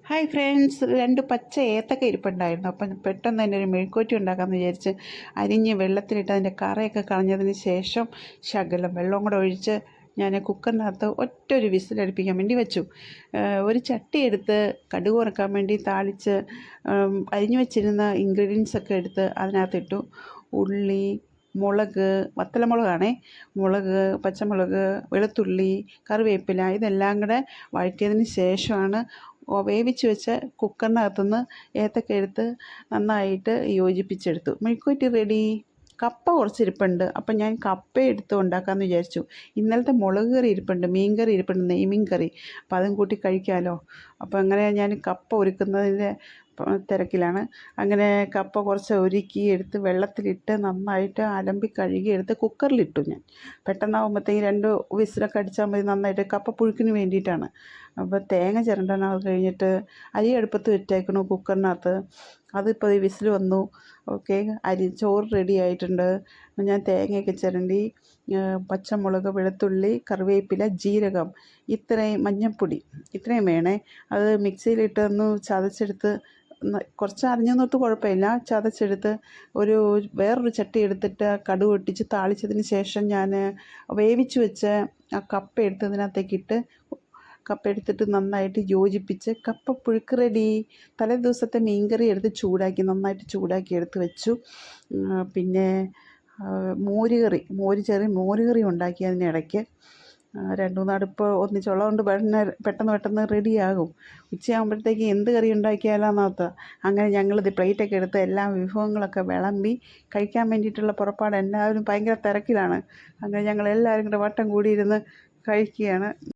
Hi friends, 2 പച്ച ഏത്തക്ക ഇരിപ്പുണ്ടായിരുന്നു. അപ്പം പെട്ടെന്ന് തന്നെ ഒരു മെഴുക്കുവരട്ടി ഉണ്ടാക്കാമെന്ന് വിചാരിച്ച് അരിഞ്ഞ് വെള്ളത്തിലിട്ട് അതിൻ്റെ കറയൊക്കെ കളഞ്ഞതിന് ശേഷം ശകലം വെള്ളവും കൂടെ ഒഴിച്ച് ഞാൻ കുക്കറിനകത്ത് ഒറ്റൊരു വിസിലടുപ്പിക്കാൻ വേണ്ടി വെച്ചു. ഒരു ചട്ടി എടുത്ത് കടുക് വറുക്കാൻ വേണ്ടി താളിച്ച് അരിഞ്ഞു വെച്ചിരുന്ന ഇൻഗ്രീഡിയൻസ് ഒക്കെ എടുത്ത് അതിനകത്തിട്ടു. ഉള്ളി, മുളക്, വത്തലമുളകാണേ, മുളക്, പച്ചമുളക്, വെളുത്തുള്ളി, കറിവേപ്പില ഇതെല്ലാം കൂടെ വഴറ്റിയതിന് ശേഷമാണ് വേവിച്ച് വെച്ച കുക്കറിനകത്തുനിന്ന് ഏത്തക്ക എടുത്ത് നന്നായിട്ട് യോജിപ്പിച്ചെടുത്തു. മെഴുക്കുവരട്ടി റെഡി. കപ്പ കുറച്ചിരിപ്പുണ്ട്, അപ്പം ഞാൻ കപ്പ എടുത്ത് ഉണ്ടാക്കാമെന്ന് വിചാരിച്ചു. ഇന്നലത്തെ മുളക് കറി ഇരിപ്പുണ്ട്, മീൻ കറി ഇരിപ്പുണ്ട്, നെയ്മീൻ കറി. അപ്പം അതും കൂട്ടി കഴിക്കാമല്ലോ. അപ്പോൾ അങ്ങനെ ഞാൻ കപ്പ ഒരുക്കുന്നതിൻ്റെ തിരക്കിലാണ്. അങ്ങനെ കപ്പ കുറച്ച് ഒരുക്കി എടുത്ത് വെള്ളത്തിലിട്ട് നന്നായിട്ട് അലമ്പി കഴുകി എടുത്ത് കുക്കറിലിട്ടു. ഞാൻ പെട്ടെന്നാകുമ്പോഴത്തേക്കും 2 വിസിലൊക്കെ അടിച്ചാൽ മതി. നന്നായിട്ട് കപ്പ പുഴുക്കിന് വേണ്ടിയിട്ടാണ്. അപ്പോൾ തേങ്ങ ചിരണ്ടനത് കഴിഞ്ഞിട്ട് അരി അടുപ്പത്ത് വെച്ചേക്കണു കുക്കറിനകത്ത്. അതിപ്പോൾ ഈ വിസിൽ വന്നു. ഓക്കെ, ചോറ് റെഡി ആയിട്ടുണ്ട്. ഞാൻ തേങ്ങയൊക്കെ ചിരണ്ടി, പച്ചമുളക്, വെളുത്തുള്ളി, കറിവേപ്പില, ജീരകം, ഇത്രയും മഞ്ഞൾപ്പൊടി ഇത്രയും വേണേ. അത് മിക്സിയിലിട്ടൊന്ന് ചതച്ചെടുത്ത് കുറച്ച് അരിഞ്ഞെന്നൊട്ട് കുഴപ്പമില്ല. ചതച്ചെടുത്ത് വേറൊരു ചട്ടി എടുത്തിട്ട് കടുക് പൊട്ടിച്ച് താളിച്ചതിന് ശേഷം ഞാൻ വേവിച്ച് വെച്ച ആ കപ്പ എടുത്ത് ഇതിനകത്തേക്കിട്ട് കപ്പ എടുത്തിട്ട് നന്നായിട്ട് യോജിപ്പിച്ച് കപ്പ പുഴുക്ക് റെഡി. തലേ ദിവസത്തെ മീൻകറി എടുത്ത് നന്നായിട്ട് ചൂടാക്കി എടുത്ത് വെച്ചു. പിന്നെ മോരുകറി ഉണ്ടാക്കി അതിനിടയ്ക്ക്. 2-3 അടുപ്പ് ഒന്നിച്ചുള്ളതുകൊണ്ട് പെട്ടെന്ന് റെഡിയാകും. ഉച്ചയാകുമ്പോഴത്തേക്ക് എന്ത് കറി ഉണ്ടാക്കിയാലാന്നോർത്ത് അങ്ങനെ ഞങ്ങളിത് പ്ലേറ്റൊക്കെ എടുത്ത് എല്ലാ വിഭവങ്ങളൊക്കെ വിളമ്പി കഴിക്കാൻ വേണ്ടിയിട്ടുള്ള പുറപ്പാട്. എല്ലാവരും ഭയങ്കര തിരക്കിലാണ്. അങ്ങനെ ഞങ്ങളെല്ലാവരും കൂടെ വട്ടം കൂടിയിരുന്ന് കഴിക്കുകയാണ്.